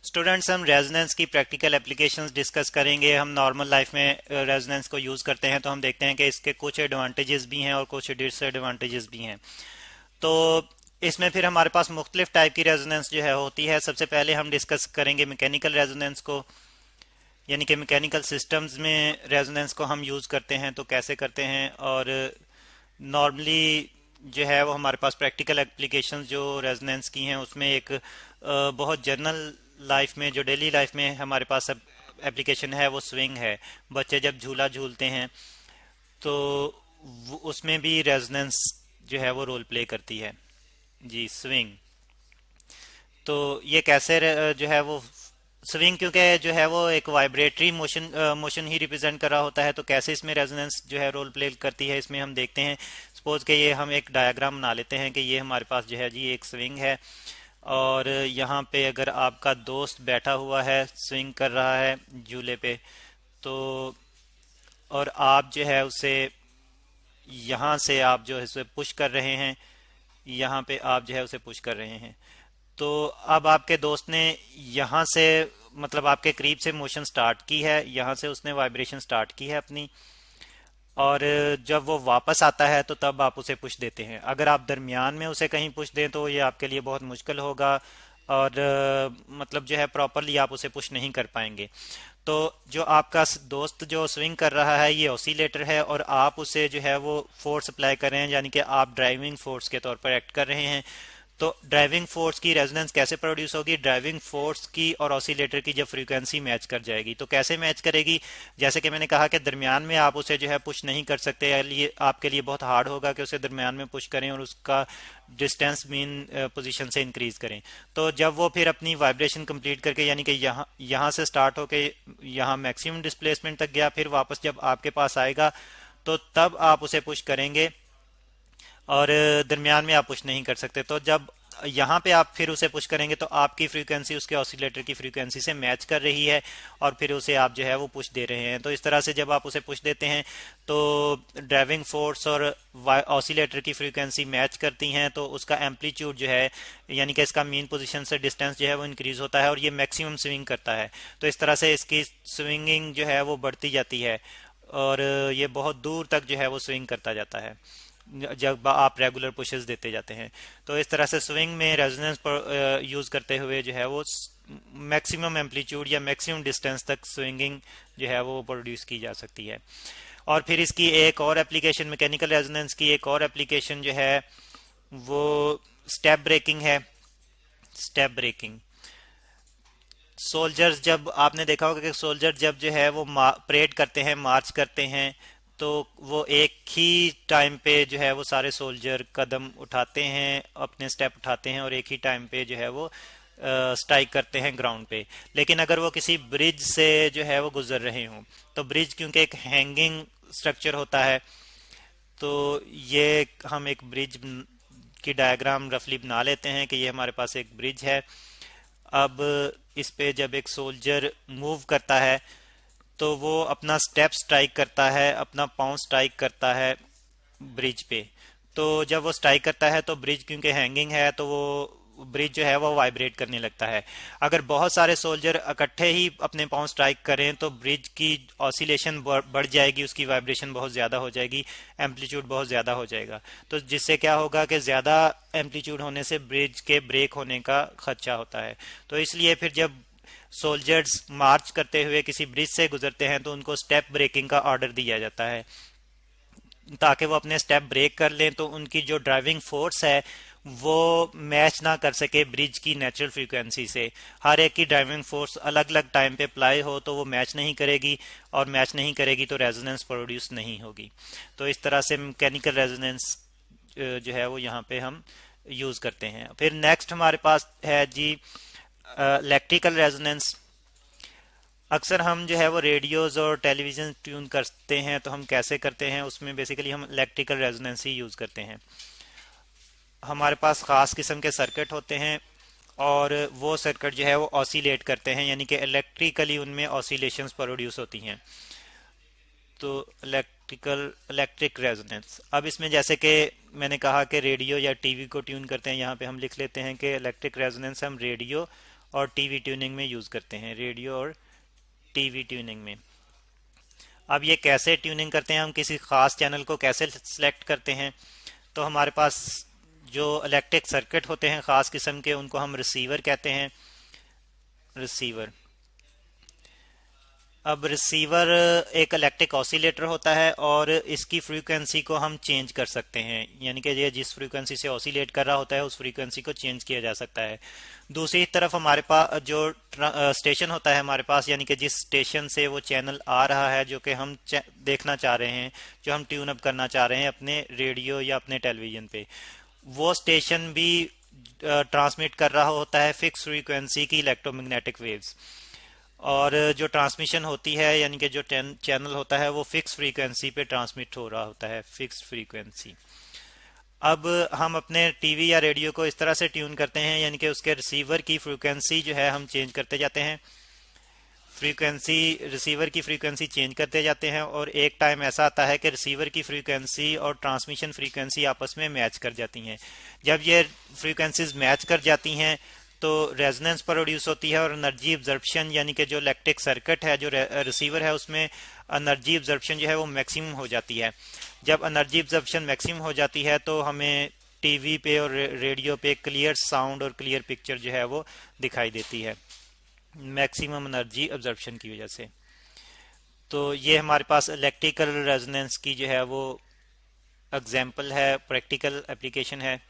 Students, हम resonance की practical applications discuss करेंगे। हम नॉर्मल लाइफ में रेजोनेंस को यूज़ करते हैं तो हम देखते हैं कि इसके कुछ एडवांटेजेस भी हैं और कुछ डिसएडवांटेजेस भी हैं। तो इसमें फिर हमारे पास मुख्तलिफ टाइप की रेजोनेंस जो है होती है। सबसे पहले हम डिस्कस करेंगे मैकेनिकल रेजोनेंस को, यानी कि मैकेनिकल सिस्टम्स में रेजोनेंस को हम यूज़ करते हैं तो कैसे करते हैं। और नॉर्मली जो है वो हमारे पास प्रैक्टिकल एप्लीकेशंस जो रेजोनेंस की हैं उसमें एक बहुत जनरल लाइफ में, जो डेली लाइफ में हमारे पास अब एप्लीकेशन है वो स्विंग है। बच्चे जब झूला झूलते हैं तो उसमें भी रेजोनेंस जो है वो रोल प्ले करती है। जी, स्विंग। तो ये कैसे जो है वो स्विंग, क्योंकि जो है वो एक वाइब्रेटरी मोशन मोशन ही रिप्रेजेंट कर रहा होता है, तो कैसे इसमें रेजोनेंस जो है रोल प्ले करती है इसमें हम देखते हैं। सपोज के ये हम एक डायग्राम बना लेते हैं कि ये हमारे पास जो है जी एक स्विंग है, और यहाँ पे अगर आपका दोस्त बैठा हुआ है, स्विंग कर रहा है झूले पे, तो और आप जो है उसे यहाँ से आप जो है उसे पुश कर रहे हैं, यहाँ पे आप जो है उसे पुश कर रहे हैं। तो अब आपके दोस्त ने यहाँ से, मतलब आपके करीब से मोशन स्टार्ट की है, यहाँ से उसने वाइब्रेशन स्टार्ट की है अपनी, और जब वो वापस आता है तो तब आप उसे पुश देते हैं। अगर आप दरमियान में उसे कहीं पुश दें तो ये आपके लिए बहुत मुश्किल होगा, और मतलब जो है प्रॉपरली आप उसे पुश नहीं कर पाएंगे। तो जो आपका दोस्त जो स्विंग कर रहा है ये ऑसिलेटर है, और आप उसे जो है वो फोर्स अप्लाई कर रहे हैं, यानी कि आप ड्राइविंग फोर्स के तौर पर एक्ट कर रहे हैं। तो ड्राइविंग फोर्स की रेजोनेंस कैसे प्रोड्यूस होगी? ड्राइविंग फोर्स की और ऑसिलेटर की जब फ्रीक्वेंसी मैच कर जाएगी। तो कैसे मैच करेगी? जैसे कि मैंने कहा कि दरमियान में आप उसे जो है पुश नहीं कर सकते, ये आपके लिए बहुत हार्ड होगा कि उसे दरमियान में पुश करें और उसका डिस्टेंस मीन पोजीशन से इंक्रीज करें। तो जब वो फिर अपनी वाइब्रेशन कंप्लीट करके, यानी कि यहाँ से स्टार्ट होके यहाँ मैक्सिमम डिस्प्लेसमेंट तक गया, फिर वापस जब आपके पास आएगा तो तब आप उसे पुश करेंगे, और दरमियान में आप पुश नहीं कर सकते। तो जब यहाँ पे आप फिर उसे पुश करेंगे तो आपकी फ्रीक्वेंसी उसके ऑसिलेटर की फ्रीक्वेंसी से मैच कर रही है, और फिर उसे आप जो है वो पुश दे रहे हैं। तो इस तरह से जब आप उसे पुश देते हैं तो ड्राइविंग फोर्स और ऑसिलेटर की फ्रीक्वेंसी मैच करती हैं, तो उसका एम्पलीट्यूड जो है, यानी कि इसका मीन पोजीशन से डिस्टेंस जो है वो इंक्रीज होता है, और ये मैक्सिमम स्विंग करता है। तो इस तरह से इसकी स्विंगिंग जो है वो बढ़ती जाती है, और ये बहुत दूर तक जो है वो स्विंग करता जाता है जब आप रेगुलर पुशेस देते जाते हैं। तो इस तरह से स्विंग में रेजोनेंस पर यूज करते हुए जो है वो मैक्सिमम एम्पलीट्यूड या मैक्सिमम डिस्टेंस तक स्विंगिंग जो है वो प्रोड्यूस की जा सकती है। और फिर इसकी एक और एप्लीकेशन, मैकेनिकल रेजोनेंस की एक और एप्लीकेशन जो है वो स्टेप ब्रेकिंग है। स्टेप ब्रेकिंग, सोल्जर्स, जब आपने देखा होगा कि सोल्जर जब जो है वो परेड करते हैं, मार्च करते हैं, तो वो एक ही टाइम पे जो है वो सारे सोल्जर कदम उठाते हैं, अपने स्टेप उठाते हैं, और एक ही टाइम पे जो है वो स्ट्राइक करते हैं ग्राउंड पे। लेकिन अगर वो किसी ब्रिज से जो है वो गुजर रहे हों, तो ब्रिज क्योंकि एक हैंगिंग स्ट्रक्चर होता है, तो ये हम एक ब्रिज की डायग्राम रफली बना लेते हैं कि ये हमारे पास एक ब्रिज है। अब इस पे जब एक सोल्जर मूव करता है तो वो अपना स्टेप स्ट्राइक करता है, अपना पाँव स्ट्राइक करता है ब्रिज पे। तो जब वो स्ट्राइक करता है तो ब्रिज क्योंकि हैंगिंग है तो वो ब्रिज जो है वो वाइब्रेट करने लगता है। अगर बहुत सारे सोल्जर इकट्ठे ही अपने पाँव स्ट्राइक करें तो ब्रिज की ऑसिलेशन बढ़ जाएगी, उसकी वाइब्रेशन बहुत ज़्यादा हो जाएगी, एम्पलीट्यूड बहुत ज़्यादा हो जाएगा। तो जिससे क्या होगा कि ज़्यादा एम्पलीट्यूड होने से ब्रिज के ब्रेक होने का खदशा होता है। तो इसलिए फिर जब सोल्जर्स मार्च करते हुए किसी ब्रिज से गुजरते हैं तो उनको स्टेप ब्रेकिंग का ऑर्डर दिया जाता है, ताकि वो अपने स्टेप ब्रेक कर लें, तो उनकी जो ड्राइविंग फोर्स है वो मैच ना कर सके ब्रिज की नेचुरल फ्रीक्वेंसी से। हर एक की ड्राइविंग फोर्स अलग अलग टाइम पे अप्लाई हो तो वो मैच नहीं करेगी, और मैच नहीं करेगी तो रेजोनेंस प्रोड्यूस नहीं होगी। तो इस तरह से मैकेनिकल रेजोनेंस जो है वो यहाँ पे हम यूज करते हैं। फिर नेक्स्ट हमारे पास है जी इलेक्ट्रिकल रेजोनेंस। अक्सर हम जो है वो रेडियोज और टेलीविज़न ट्यून करते हैं, तो हम कैसे करते हैं? उसमें बेसिकली हम इलेक्ट्रिकल रेजोनेंस ही यूज़ करते हैं। हमारे पास ख़ास किस्म के सर्किट होते हैं, और वो सर्किट जो है वो ऑसिलेट करते हैं, यानी कि इलेक्ट्रिकली उनमें ऑसिलेशंस प्रोड्यूस होती हैं। तो इलेक्ट्रिक रेजोनेंस, अब इसमें जैसे कि मैंने कहा कि रेडियो या टीवी को ट्यून करते हैं, यहाँ पे हम लिख लेते हैं कि इलेक्ट्रिक रेजोनेंस हम रेडियो और टीवी ट्यूनिंग में यूज़ करते हैं, रेडियो और टीवी ट्यूनिंग में। अब ये कैसे ट्यूनिंग करते हैं, हम किसी ख़ास चैनल को कैसे सिलेक्ट करते हैं? तो हमारे पास जो इलेक्ट्रिक सर्किट होते हैं ख़ास किस्म के, उनको हम रिसीवर कहते हैं। रिसीवर, अब रिसीवर एक इलेक्ट्रिक ऑसिलेटर होता है और इसकी फ्रीक्वेंसी को हम चेंज कर सकते हैं, यानी कि ये जिस फ्रीक्वेंसी से ऑसिलेट कर रहा होता है उस फ्रीक्वेंसी को चेंज किया जा सकता है। दूसरी तरफ हमारे पास जो स्टेशन होता है हमारे पास, यानी कि जिस स्टेशन से वो चैनल आ रहा है जो कि हम देखना चाह रहे हैं, जो हम ट्यून अप करना चाह रहे हैं अपने रेडियो या अपने टेलीविज़न पे, वो स्टेशन भी ट्रांसमिट कर रहा होता है फिक्स फ्रीक्वेंसी की इलेक्ट्रोमैग्नेटिक वेव्स। और जो ट्रांसमिशन होती है, यानी कि जो चैनल होता है वो फिक्स फ्रीक्वेंसी पे ट्रांसमिट हो रहा होता है, फिक्स फ्रीक्वेंसी। अब हम अपने टीवी या रेडियो को इस तरह से ट्यून करते हैं, यानी कि उसके रिसीवर की फ्रीक्वेंसी जो है हम चेंज करते जाते हैं, फ्रीक्वेंसी रिसीवर की फ्रीक्वेंसी चेंज करते जाते हैं, और एक टाइम ऐसा आता है कि रिसीवर की फ्रीक्वेंसी और ट्रांसमिशन फ्रीक्वेंसी आपस में मैच कर जाती हैं। जब ये फ्रीक्वेंसीज मैच कर जाती हैं तो रेजोनेंस प्रोड्यूस होती है और एनर्जी एब्जॉर्प्शन, यानी कि जो इलेक्ट्रिक सर्किट है जो रिसीवर है उसमें एनर्जी एब्जॉर्प्शन जो है वो मैक्सिमम हो जाती है। जब एनर्जी एब्जॉर्प्शन मैक्सिमम हो जाती है तो हमें टीवी पे और रेडियो पे क्लियर साउंड और क्लियर पिक्चर जो है वो दिखाई देती है, मैक्सिमम एनर्जी एब्जॉर्प्शन की वजह से। तो ये हमारे पास इलेक्ट्रिकल रेजोनेंस की जो है वो एग्जांपल है, प्रैक्टिकल एप्लीकेशन है,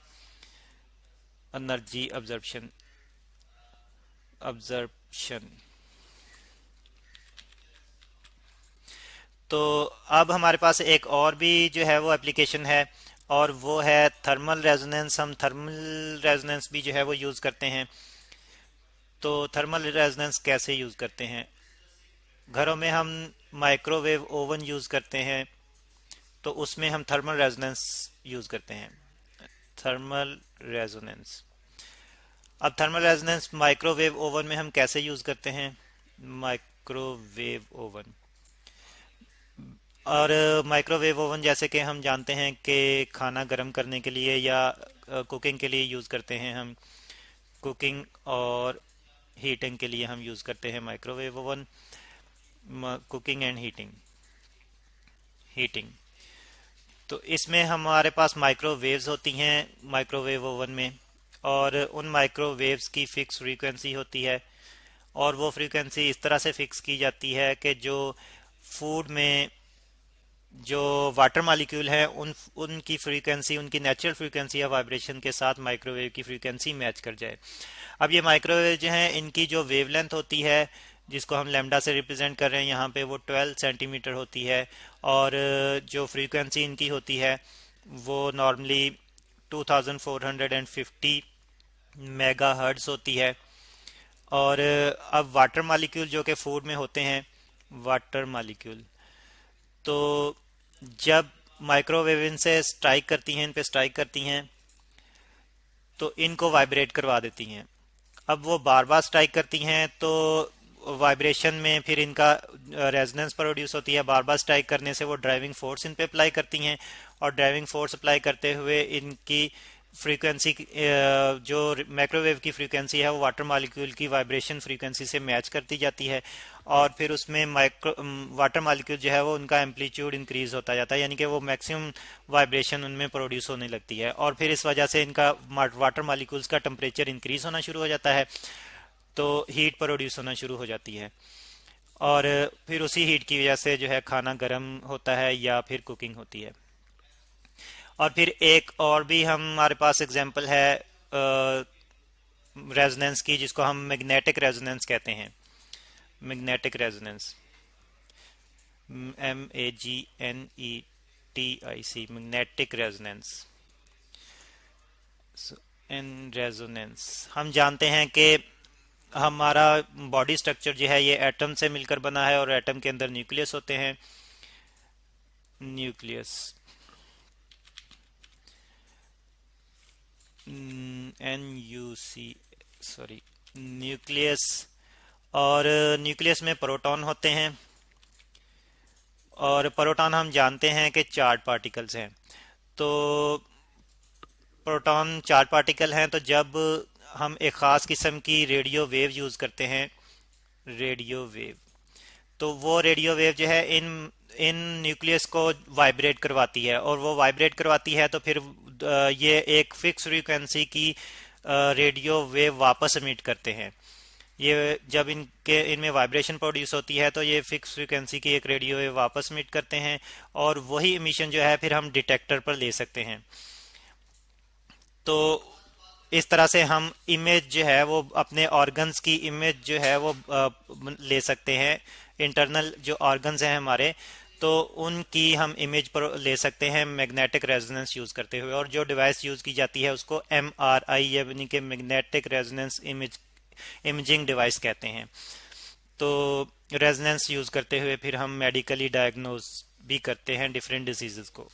एनर्जी एब्जॉर्प्शन। ऑब्जर्प्शन। तो अब हमारे पास एक और भी जो है वो एप्लीकेशन है, और वो है थर्मल रेजोनेंस। हम थर्मल रेजोनेंस भी जो है वो यूज़ करते हैं। तो थर्मल रेजोनेंस कैसे यूज़ करते हैं? घरों में हम माइक्रोवेव ओवन यूज़ करते हैं, तो उसमें हम थर्मल रेजोनेंस यूज़ करते हैं, थर्मल रेजोनेंस। अब थर्मल रेजोनेंस माइक्रोवेव ओवन में हम कैसे यूज़ करते हैं? माइक्रोवेव ओवन, और माइक्रोवेव ओवन जैसे कि हम जानते हैं कि खाना गर्म करने के लिए या कुकिंग के लिए यूज़ करते हैं हम, कुकिंग और हीटिंग के लिए हम यूज़ करते हैं microwave oven, cooking and heating. Heating तो इसमें हमारे पास माइक्रोवेव्स होती हैं माइक्रोवेव ओवन में, और उन माइक्रोवेव्स की फिक्स फ्रीक्वेंसी होती है, और वो फ्रीक्वेंसी इस तरह से फिक्स की जाती है कि जो फूड में जो वाटर मॉलिक्यूल है उनकी फ्रीक्वेंसी, उनकी नेचुरल फ्रीक्वेंसी या वाइब्रेशन के साथ माइक्रोवेव की फ्रीक्वेंसी मैच कर जाए। अब ये माइक्रोवेव जो है इनकी जो वेवलेंथ होती है, जिसको हम लैम्डा से रिप्रेजेंट कर रहे हैं यहाँ पे, वो 12 सेंटीमीटर होती है, और जो फ्रीक्वेंसी इनकी होती है वो नॉर्मली 2450 मेगा हर्ट्ज होती है। और अब वाटर मॉलिक्यूल जो कि फूड में होते हैं, वाटर मॉलिक्यूल, तो जब माइक्रोवेव इनसे स्ट्राइक करती हैं, इन पे स्ट्राइक करती हैं, तो इनको वाइब्रेट करवा देती हैं। अब वो बार बार स्ट्राइक करती हैं तो वाइब्रेशन में फिर इनका रेजोनेंस प्रोड्यूस होती है। बार बार स्ट्राइक करने से वो ड्राइविंग फोर्स इन पे अप्लाई करती हैं, और ड्राइविंग फोर्स अप्लाई करते हुए इनकी फ्रीक्वेंसी, जो माइक्रोवेव की फ्रीक्वेंसी है वो वाटर मॉलिक्यूल की वाइब्रेशन फ्रीक्वेंसी से मैच करती जाती है, और फिर उसमें वाटर मॉलिक्यूल जो है वो उनका एम्पलीट्यूड इंक्रीज होता जाता है, यानी कि वो मैक्सिमम वाइब्रेशन उनमें प्रोड्यूस होने लगती है, और फिर इस वजह से इनका वाटर मॉलिक्यूल्स का टेम्परेचर इंक्रीज होना शुरू हो जाता है, तो हीट प्रोड्यूस होना शुरू हो जाती है, और फिर उसी हीट की वजह से जो है खाना गर्म होता है या फिर कुकिंग होती है। और फिर एक और भी हमारे पास एग्जांपल है रेजोनेंस की, जिसको हम मैग्नेटिक रेजोनेंस कहते हैं। Magnetic resonance, MAGNETIC, magnetic resonance. In resonance हम जानते हैं कि हमारा बॉडी स्ट्रक्चर जो है ये एटम से मिलकर बना है, और एटम के अंदर न्यूक्लियस होते हैं, न्यूक्लियस, न्यूक्लियस, और न्यूक्लियस में प्रोटॉन होते हैं, और प्रोटॉन हम जानते हैं कि चार्ज पार्टिकल्स हैं। तो प्रोटॉन चार्ज पार्टिकल हैं, तो जब हम एक ख़ास किस्म की रेडियो वेव यूज़ करते हैं, रेडियो वेव। तो वो रेडियो वेव जो है इन इन न्यूक्लियस को वाइब्रेट करवाती है, और वो वाइब्रेट करवाती है तो फिर ये एक फिक्स फ्रीक्वेंसी की रेडियो वेव वापस एमिट करते हैं। ये जब इनके इनमें वाइब्रेशन प्रोड्यूस होती है तो ये फिक्स फ्रीक्वेंसी की एक रेडियो वेव वापस एमिट करते हैं, और वही इमिशन जो है फिर हम डिटेक्टर पर ले सकते हैं। तो इस तरह से हम इमेज जो है वो अपने ऑर्गन्स की इमेज जो है वो ले सकते हैं। इंटरनल जो ऑर्गन्स हैं हमारे, तो उनकी हम इमेज पर ले सकते हैं मैग्नेटिक रेजोनेंस यूज करते हुए। और जो डिवाइस यूज की जाती है उसको MRI यानी कि मैग्नेटिक रेजोनेंस इमेजिंग डिवाइस कहते हैं। तो रेजोनेंस यूज करते हुए फिर हम मेडिकली डायग्नोज भी करते हैं डिफरेंट डिजीजेस को।